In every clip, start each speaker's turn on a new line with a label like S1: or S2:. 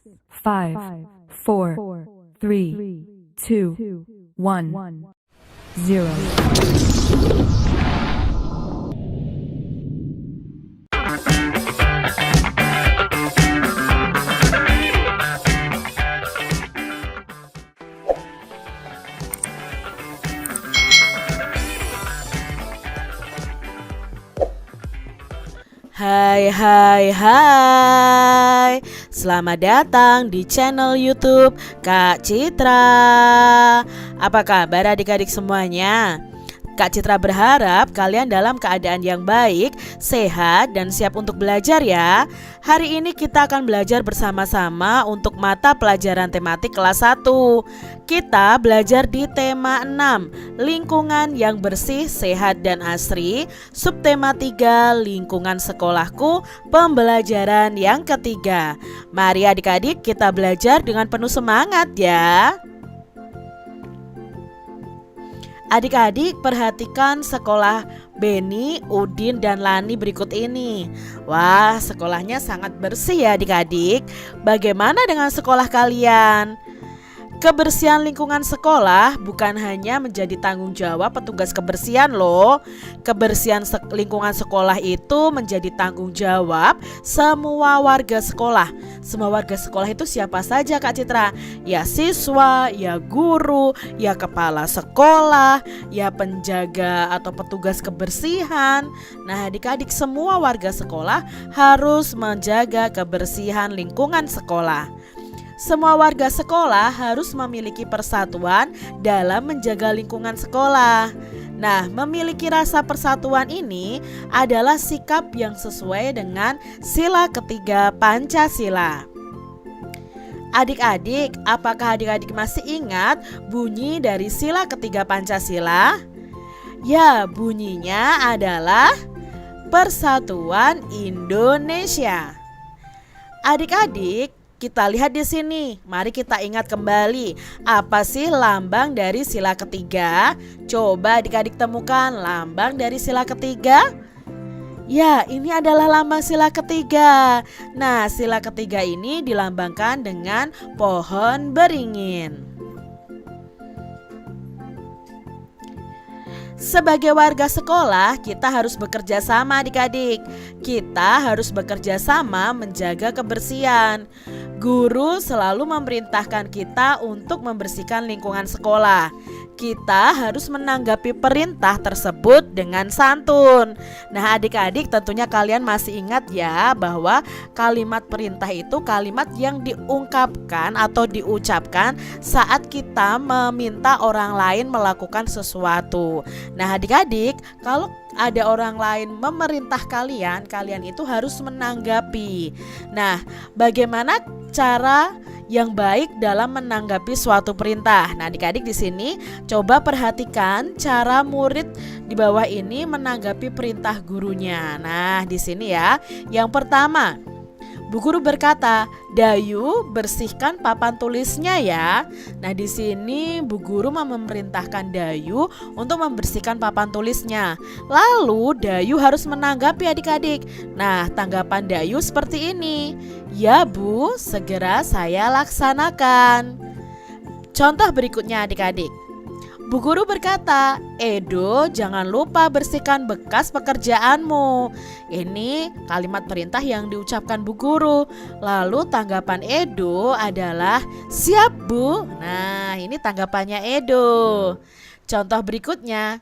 S1: 5, 4, 3, 2, 1, 0.
S2: Hai, selamat datang di channel YouTube Kak Citra. Apa kabar adik-adik semuanya? Kak Citra berharap kalian dalam keadaan yang baik, sehat, dan siap untuk belajar ya. Hari ini kita akan belajar bersama-sama untuk mata pelajaran tematik kelas 1. Kita belajar di tema 6, lingkungan yang bersih, sehat, dan asri. Subtema 3, lingkungan sekolahku, pembelajaran yang ketiga. Mari adik-adik kita belajar dengan penuh semangat ya. Adik-adik perhatikan sekolah Beni, Udin, dan Lani berikut ini. Wah, sekolahnya sangat bersih ya adik-adik. Bagaimana dengan sekolah kalian? Kebersihan lingkungan sekolah bukan hanya menjadi tanggung jawab petugas kebersihan loh. Kebersihan lingkungan sekolah itu menjadi tanggung jawab semua warga sekolah. Semua warga sekolah itu siapa saja Kak Citra? Ya siswa, ya guru, ya kepala sekolah, ya penjaga atau petugas kebersihan. Nah adik-adik semua warga sekolah harus menjaga kebersihan lingkungan sekolah. Semua warga sekolah harus memiliki persatuan dalam menjaga lingkungan sekolah. Nah, memiliki rasa persatuan ini adalah sikap yang sesuai dengan sila ketiga Pancasila. Adik-adik, apakah adik-adik masih ingat bunyi dari sila ketiga Pancasila? Ya, bunyinya adalah Persatuan Indonesia. Adik-adik, kita lihat di sini. Mari kita ingat kembali, apa sih lambang dari sila ketiga? Coba adik-adik temukan lambang dari sila ketiga. Ya, ini adalah lambang sila ketiga. Nah, sila ketiga ini dilambangkan dengan pohon beringin. Sebagai warga sekolah, kita harus bekerja sama adik-adik. Kita harus bekerja sama menjaga kebersihan. Guru selalu memerintahkan kita untuk membersihkan lingkungan sekolah. Kita harus menanggapi perintah tersebut dengan santun. Nah adik-adik tentunya kalian masih ingat ya bahwa kalimat perintah itu kalimat yang diungkapkan atau diucapkan saat kita meminta orang lain melakukan sesuatu. Nah adik-adik, kalau ada orang lain memerintah kalian, kalian itu harus menanggapi. Nah, bagaimana cara yang baik dalam menanggapi suatu perintah? Nah, adik-adik di sini coba perhatikan cara murid di bawah ini menanggapi perintah gurunya. Nah, di sini ya. Yang pertama, Bu Guru berkata, "Dayu, bersihkan papan tulisnya ya." Nah, di sini Bu Guru memerintahkan Dayu untuk membersihkan papan tulisnya. Lalu Dayu harus menanggapi adik-adik. Nah, tanggapan Dayu seperti ini. "Ya Bu, segera saya laksanakan." Contoh berikutnya adik-adik. Bu Guru berkata, "Edo, jangan lupa bersihkan bekas pekerjaanmu." Ini kalimat perintah yang diucapkan Bu Guru. Lalu tanggapan Edo adalah, "Siap Bu." Nah, ini tanggapannya Edo. Contoh berikutnya.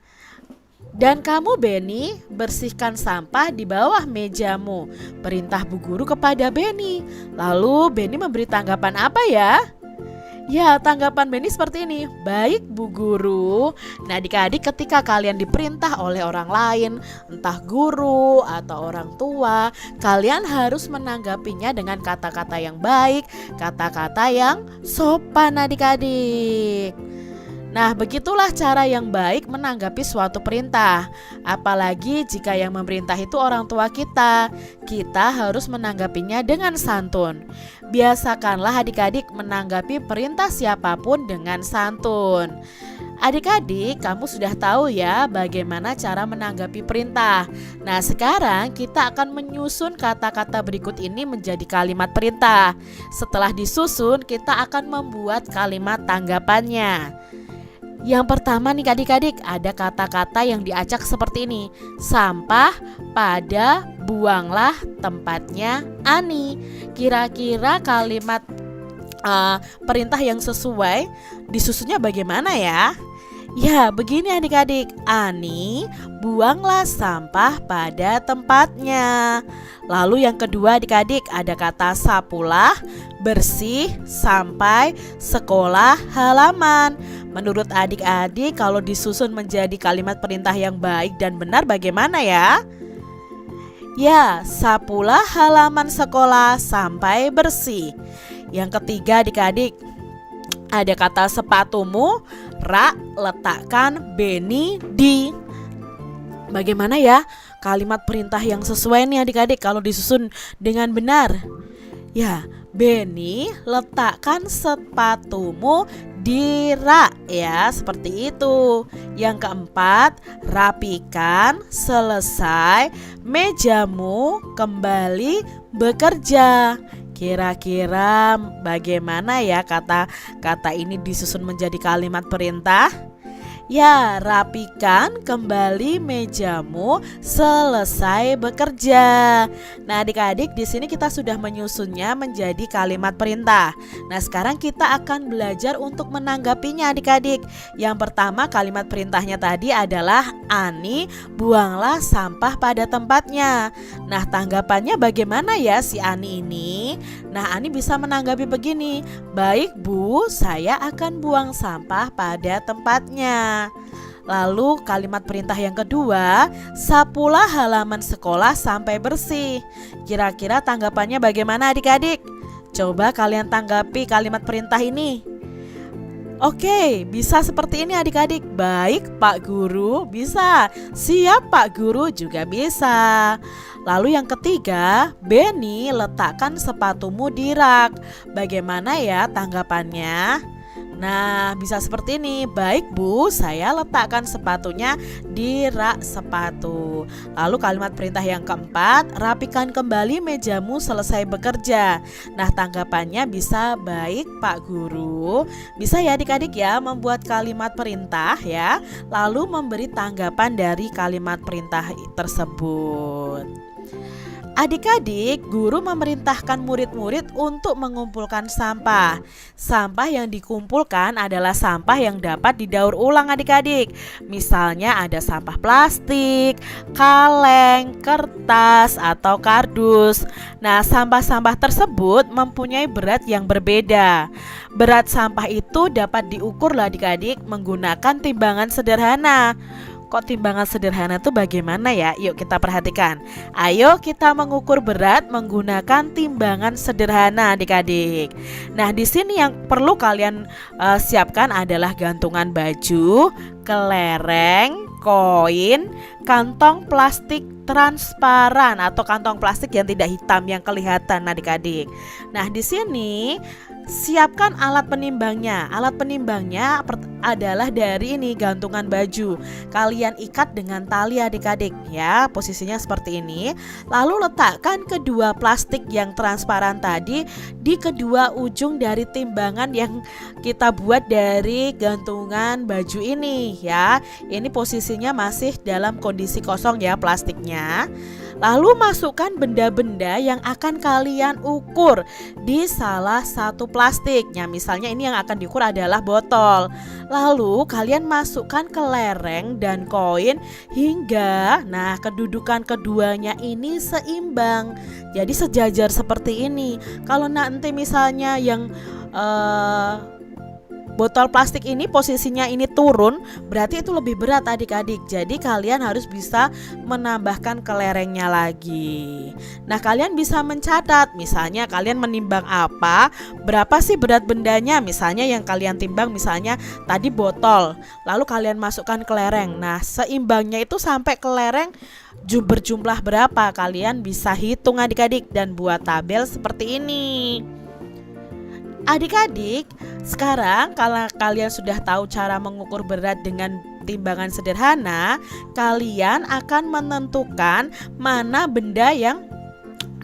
S2: "Dan kamu Beni, bersihkan sampah di bawah mejamu." Perintah Bu Guru kepada Beni. Lalu Beni memberi tanggapan apa ya? Ya, tanggapan Beni seperti ini. "Baik Bu Guru." Nah adik-adik ketika kalian diperintah oleh orang lain, entah guru atau orang tua, kalian harus menanggapinya dengan kata-kata yang baik, kata-kata yang sopan adik-adik. Nah, begitulah cara yang baik menanggapi suatu perintah. Apalagi jika yang memerintah itu orang tua kita. Kita harus menanggapinya dengan santun. Biasakanlah adik-adik menanggapi perintah siapapun dengan santun. Adik-adik, kamu sudah tahu ya bagaimana cara menanggapi perintah. Nah, sekarang kita akan menyusun kata-kata berikut ini menjadi kalimat perintah. Setelah disusun, kita akan membuat kalimat tanggapannya. Yang pertama nih adik-adik, ada kata-kata yang diacak seperti ini. Sampah pada buanglah tempatnya Ani. Kira-kira kalimat perintah yang sesuai disusunnya bagaimana ya? Ya, begini adik-adik. Ani, buanglah sampah pada tempatnya. Lalu yang kedua adik-adik, ada kata sapulah, bersih, sampai, sekolah, halaman. Menurut adik-adik, kalau disusun menjadi kalimat perintah yang baik dan benar bagaimana ya? Ya, sapulah halaman sekolah sampai bersih. Yang ketiga adik-adik, ada kata sepatumu, rak, letakkan, Beni, di. Bagaimana ya kalimat perintah yang sesuai nih adik-adik kalau disusun dengan benar? Ya, Beni, letakkan sepatumu di rak, ya, seperti itu. Yang keempat, rapikan, selesai, mejamu, kembali bekerja. Kira-kira bagaimana ya kata-kata ini disusun menjadi kalimat perintah? Ya, rapikan kembali mejamu, selesai bekerja. Nah, adik-adik, di sini kita sudah menyusunnya menjadi kalimat perintah. Nah, sekarang kita akan belajar untuk menanggapinya adik-adik. Yang pertama, kalimat perintahnya tadi adalah Ani, buanglah sampah pada tempatnya. Nah, tanggapannya bagaimana ya si Ani ini? Nah, Ani bisa menanggapi begini. Baik Bu, saya akan buang sampah pada tempatnya. Lalu kalimat perintah yang kedua, sapulah halaman sekolah sampai bersih. Kira-kira tanggapannya bagaimana adik-adik? Coba kalian tanggapi kalimat perintah ini. Oke, bisa seperti ini adik-adik. Baik Pak Guru, bisa. Siap Pak Guru, juga bisa. Lalu yang ketiga, Beni, letakkan sepatumu di rak. Bagaimana ya tanggapannya? Nah, bisa seperti ini. Baik Bu, saya letakkan sepatunya di rak sepatu. Lalu kalimat perintah yang keempat, rapikan kembali mejamu, selesai bekerja. Nah, tanggapannya bisa baik Pak Guru. Bisa ya adik-adik ya membuat kalimat perintah ya, lalu memberi tanggapan dari kalimat perintah tersebut. Adik-adik, guru memerintahkan murid-murid untuk mengumpulkan sampah. Sampah yang dikumpulkan adalah sampah yang dapat didaur ulang adik-adik. Misalnya ada sampah plastik, kaleng, kertas, atau kardus. Nah, sampah-sampah tersebut mempunyai berat yang berbeda. Berat sampah itu dapat diukur loh adik-adik menggunakan timbangan sederhana. Kok timbangan sederhana itu bagaimana ya? Yuk kita perhatikan. Ayo kita mengukur berat menggunakan timbangan sederhana adik-adik. Nah, di sini yang perlu kalian siapkan adalah gantungan baju, kelereng, koin, kantong plastik transparan atau kantong plastik yang tidak hitam yang kelihatan adik-adik. Nah, di sini siapkan alat penimbangnya. Alat penimbangnya adalah dari ini gantungan baju. Kalian ikat dengan tali adik-adik ya, posisinya seperti ini. Lalu letakkan kedua plastik yang transparan tadi di kedua ujung dari timbangan yang kita buat dari gantungan baju ini ya. Ini posisinya masih dalam kondisi kosong ya plastiknya. Lalu masukkan benda-benda yang akan kalian ukur di salah satu plastiknya. Misalnya ini yang akan diukur adalah botol. Lalu kalian masukkan kelereng dan koin hingga kedudukan keduanya ini seimbang. Jadi sejajar seperti ini. Kalau nanti misalnya yang botol plastik ini posisinya ini turun, berarti itu lebih berat adik-adik. Jadi kalian harus bisa menambahkan kelerengnya lagi. Nah, kalian bisa mencatat, misalnya kalian menimbang apa, berapa sih berat bendanya. Misalnya yang kalian timbang misalnya tadi botol, lalu kalian masukkan kelereng. Nah, seimbangnya itu sampai kelereng berjumlah berapa, kalian bisa hitung adik-adik dan buat tabel seperti ini. Adik-adik, sekarang kalau kalian sudah tahu cara mengukur berat dengan timbangan sederhana, kalian akan menentukan mana benda yang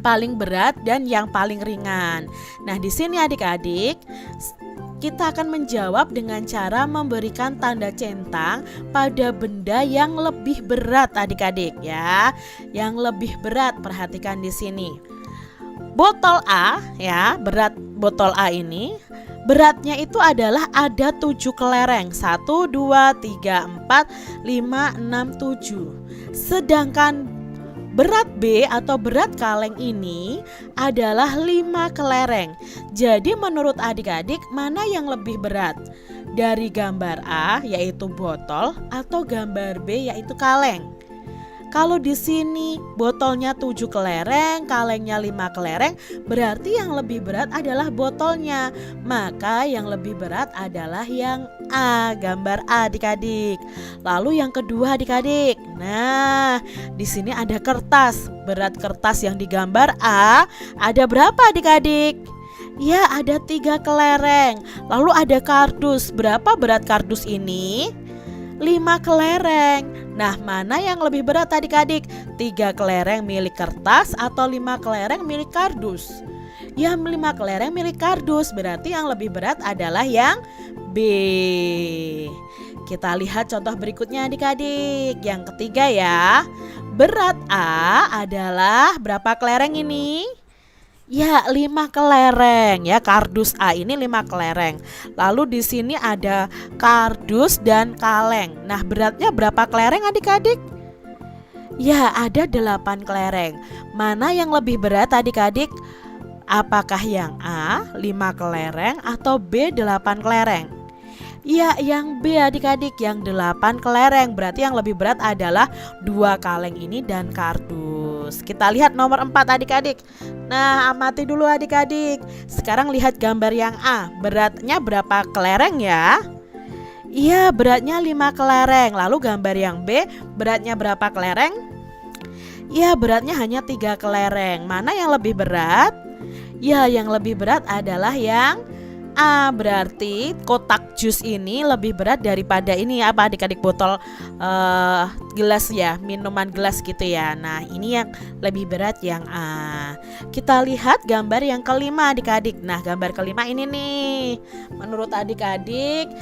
S2: paling berat dan yang paling ringan. Nah, di sini adik-adik, kita akan menjawab dengan cara memberikan tanda centang pada benda yang lebih berat adik-adik ya. Yang lebih berat, perhatikan di sini. Botol A ya, berat botol A ini beratnya itu adalah ada 7 kelereng, 1, 2, 3, 4, 5, 6, 7. Sedangkan berat B atau berat kaleng ini adalah 5 kelereng. Jadi menurut adik-adik mana yang lebih berat? Dari gambar A yaitu botol atau gambar B yaitu kaleng? Kalau di sini botolnya 7 kelereng, kalengnya 5 kelereng, berarti yang lebih berat adalah botolnya. Maka yang lebih berat adalah yang A, gambar A adik-adik. Lalu yang kedua adik-adik. Nah, di sini ada kertas. Berat kertas yang digambar A ada berapa adik-adik? Ya, ada 3 kelereng. Lalu ada kardus. Berapa berat kardus ini? 5 kelereng. Nah, mana yang lebih berat adik-adik? 3 kelereng milik kertas atau 5 kelereng milik kardus? Ya, 5 kelereng milik kardus. Berarti yang lebih berat adalah yang B. Kita lihat contoh berikutnya adik-adik. Yang ketiga ya. Berat A adalah berapa kelereng ini? Ya, 5 kelereng ya, kardus A ini 5 kelereng. Lalu di sini ada kardus dan kaleng. Nah, beratnya berapa kelereng adik-adik? Ya, ada 8 kelereng. Mana yang lebih berat adik-adik? Apakah yang A 5 kelereng atau B 8 kelereng? Ya, yang B adik-adik, yang 8 kelereng. Berarti yang lebih berat adalah 2 kaleng ini dan kardus. Kita lihat nomor 4 adik-adik. Nah, amati dulu adik-adik. Sekarang lihat gambar yang A. Beratnya berapa kelereng ya? Iya, beratnya 5 kelereng. Lalu gambar yang B, beratnya berapa kelereng? Iya, beratnya hanya 3 kelereng. Mana yang lebih berat? Ya, yang lebih berat adalah yang A. Berarti kotak jus ini lebih berat daripada ini apa adik-adik, botol gelas ya, minuman gelas gitu ya. Nah, ini yang lebih berat yang A. Kita lihat gambar yang kelima adik-adik. Nah, gambar kelima ini nih. Menurut adik-adik,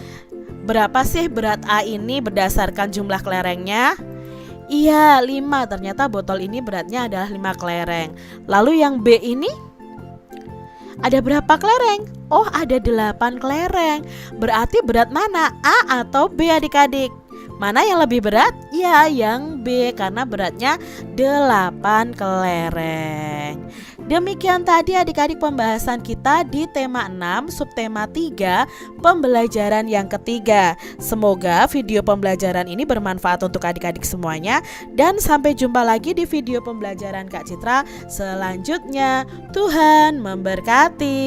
S2: berapa sih berat A ini berdasarkan jumlah kelerengnya? Iya, 5. Ternyata botol ini beratnya adalah 5 kelereng. Lalu yang B ini ada berapa kelereng? Oh, ada 8 kelereng. Berarti berat mana? A atau B adik-adik? Mana yang lebih berat? Ya, yang B karena beratnya 8 kelereng. Demikian tadi adik-adik pembahasan kita di tema 6 subtema 3 pembelajaran yang ketiga. Semoga video pembelajaran ini bermanfaat untuk adik-adik semuanya. Dan sampai jumpa lagi di video pembelajaran Kak Citra selanjutnya. Tuhan memberkati.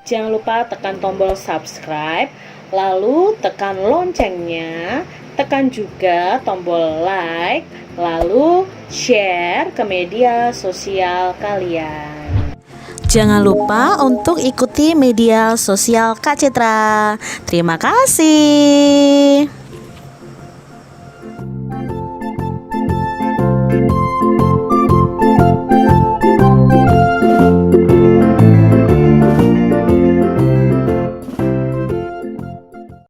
S2: Jangan lupa tekan tombol subscribe, lalu tekan loncengnya, tekan juga tombol like, lalu share ke media sosial kalian. Jangan lupa untuk ikuti media sosial Kak Citra. Terima kasih.